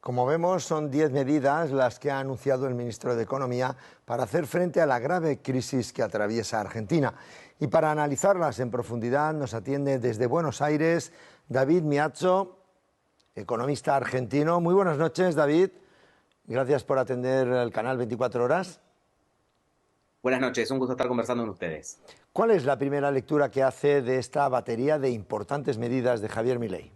Como vemos, son 10 medidas las que ha anunciado el ministro de Economía para hacer frente a la grave crisis que atraviesa Argentina. Y para analizarlas en profundidad nos atiende desde Buenos Aires David Miazzo, economista argentino. Muy buenas noches, David. Gracias por atender el canal 24 Horas. Buenas noches, un gusto estar conversando con ustedes. ¿Cuál es la primera lectura que hace de esta batería de importantes medidas de Javier Milei?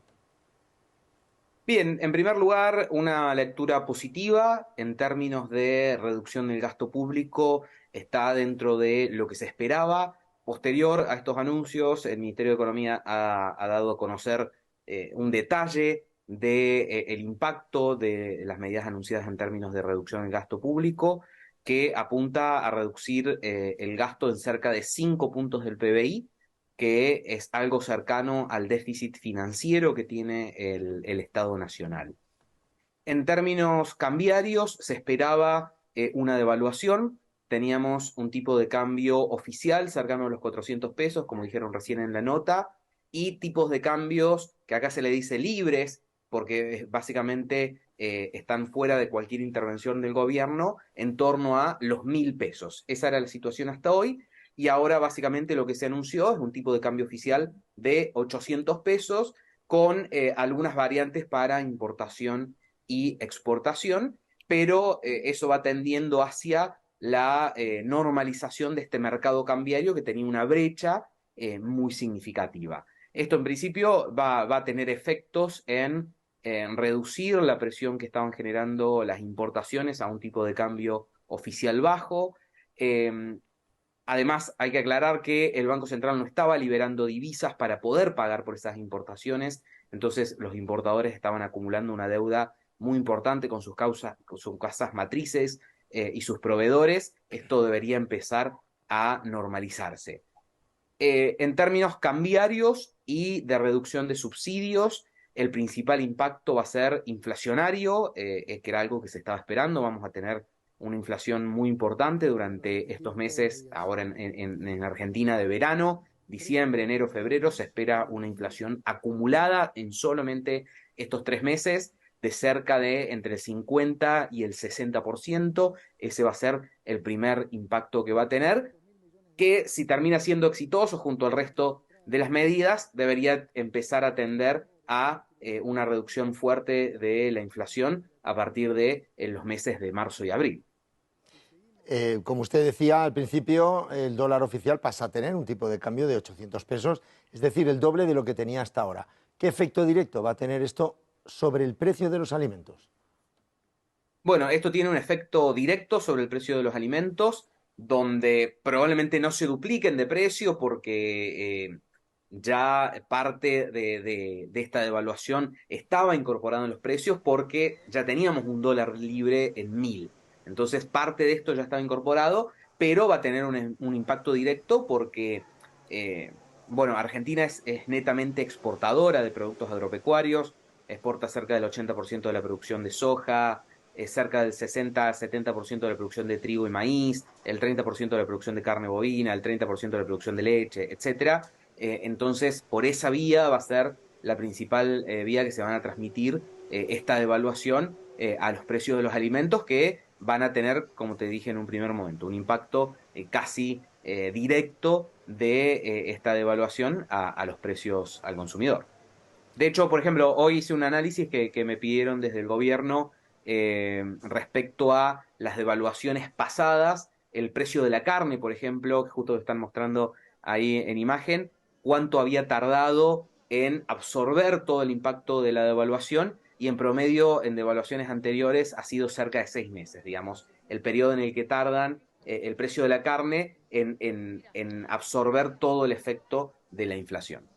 Bien, en primer lugar, una lectura positiva en términos de reducción del gasto público, está dentro de lo que se esperaba. Posterior a estos anuncios, el Ministerio de Economía ha dado a conocer un detalle del impacto de las medidas anunciadas en términos de reducción del gasto público, que apunta a reducir el gasto en cerca de 5 puntos del PBI, que es algo cercano al déficit financiero que tiene el Estado Nacional. En términos cambiarios, se esperaba una devaluación. Teníamos un tipo de cambio oficial cercano a los 400 pesos, como dijeron recién en la nota, y tipos de cambios que acá se le dice libres, porque básicamente están fuera de cualquier intervención del gobierno, en torno a los 1.000 pesos. Esa era la situación hasta hoy, y ahora básicamente lo que se anunció es un tipo de cambio oficial de 800 pesos, con algunas variantes para importación y exportación, pero eso va tendiendo hacia la normalización de este mercado cambiario que tenía una brecha muy significativa. Esto en principio va a tener efectos en reducir la presión que estaban generando las importaciones a un tipo de cambio oficial bajo. Además, hay que aclarar que el Banco Central no estaba liberando divisas para poder pagar por esas importaciones, entonces los importadores estaban acumulando una deuda muy importante con sus casas matrices y sus proveedores. Esto debería empezar a normalizarse. En términos cambiarios y de reducción de subsidios, el principal impacto va a ser inflacionario, que era algo que se estaba esperando. Vamos a tener una inflación muy importante durante estos meses, ahora en Argentina de verano, diciembre, enero, febrero, se espera una inflación acumulada en solamente estos 3 meses de cerca de entre el 50 y el 60%. Ese va a ser el primer impacto que va a tener, que si termina siendo exitoso junto al resto de las medidas, debería empezar a tender a una reducción fuerte de la inflación a partir de los meses de marzo y abril. Como usted decía al principio, el dólar oficial pasa a tener un tipo de cambio de 800 pesos, es decir, el doble de lo que tenía hasta ahora. ¿Qué efecto directo va a tener esto sobre el precio de los alimentos? Bueno, esto tiene un efecto directo sobre el precio de los alimentos, donde probablemente no se dupliquen de precio porque ya parte de esta devaluación estaba incorporada en los precios, porque ya teníamos un dólar libre en 1.000. Entonces parte de esto ya estaba incorporado, pero va a tener un impacto directo porque, eh, bueno, Argentina es netamente exportadora de productos agropecuarios, exporta cerca del 80% de la producción de soja, cerca del 60-70% de la producción de trigo y maíz, el 30% de la producción de carne bovina, el 30% de la producción de leche, etcétera. Entonces, por esa vía va a ser la principal vía que se van a transmitir esta devaluación a los precios de los alimentos, que van a tener, como te dije en un primer momento, un impacto casi directo de esta devaluación a los precios al consumidor. De hecho, por ejemplo, hoy hice un análisis que me pidieron desde el gobierno respecto a las devaluaciones pasadas, el precio de la carne, por ejemplo, que justo están mostrando ahí en imagen, cuánto había tardado en absorber todo el impacto de la devaluación, y en promedio en devaluaciones anteriores ha sido cerca de 6 meses, digamos, el periodo en el que tardan el precio de la carne en absorber todo el efecto de la inflación.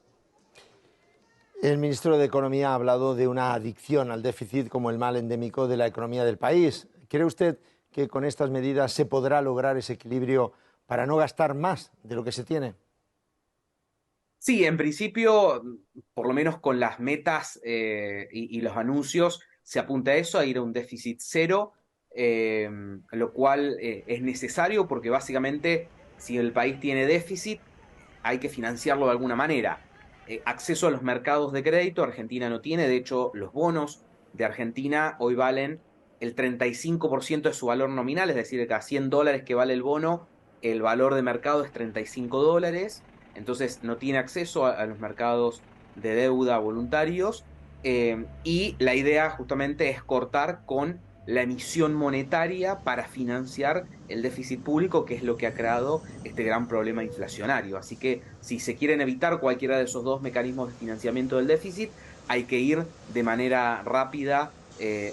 El ministro de Economía ha hablado de una adicción al déficit como el mal endémico de la economía del país. ¿Cree usted que con estas medidas se podrá lograr ese equilibrio para no gastar más de lo que se tiene? Sí, en principio, por lo menos con las metas y los anuncios, se apunta a eso, a ir a un déficit cero, eh, lo cual es necesario porque básicamente si el país tiene déficit, hay que financiarlo de alguna manera. Acceso a los mercados de crédito, Argentina no tiene. De hecho, los bonos de Argentina hoy valen el 35% de su valor nominal, es decir, de cada $100 que vale el bono, el valor de mercado es $35, entonces no tiene acceso a los mercados de deuda voluntarios, y la idea justamente es cortar con la emisión monetaria para financiar el déficit público, que es lo que ha creado este gran problema inflacionario. Así que si se quieren evitar cualquiera de esos dos mecanismos de financiamiento del déficit, hay que ir de manera rápida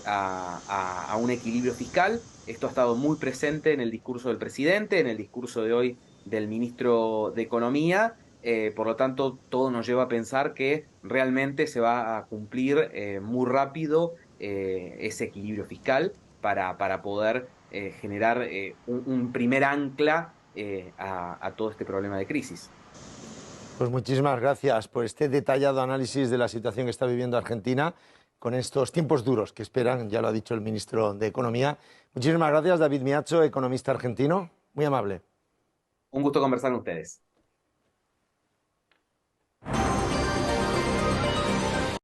a un equilibrio fiscal. Esto ha estado muy presente en el discurso del presidente, en el discurso de hoy del ministro de Economía. Por lo tanto, todo nos lleva a pensar que realmente se va a cumplir muy rápido ese equilibrio fiscal para poder generar un primer ancla a todo este problema de crisis. Pues muchísimas gracias por este detallado análisis de la situación que está viviendo Argentina con estos tiempos duros que esperan, ya lo ha dicho el ministro de Economía. Muchísimas gracias, David Miacho, economista argentino. Muy amable. Un gusto conversar con ustedes.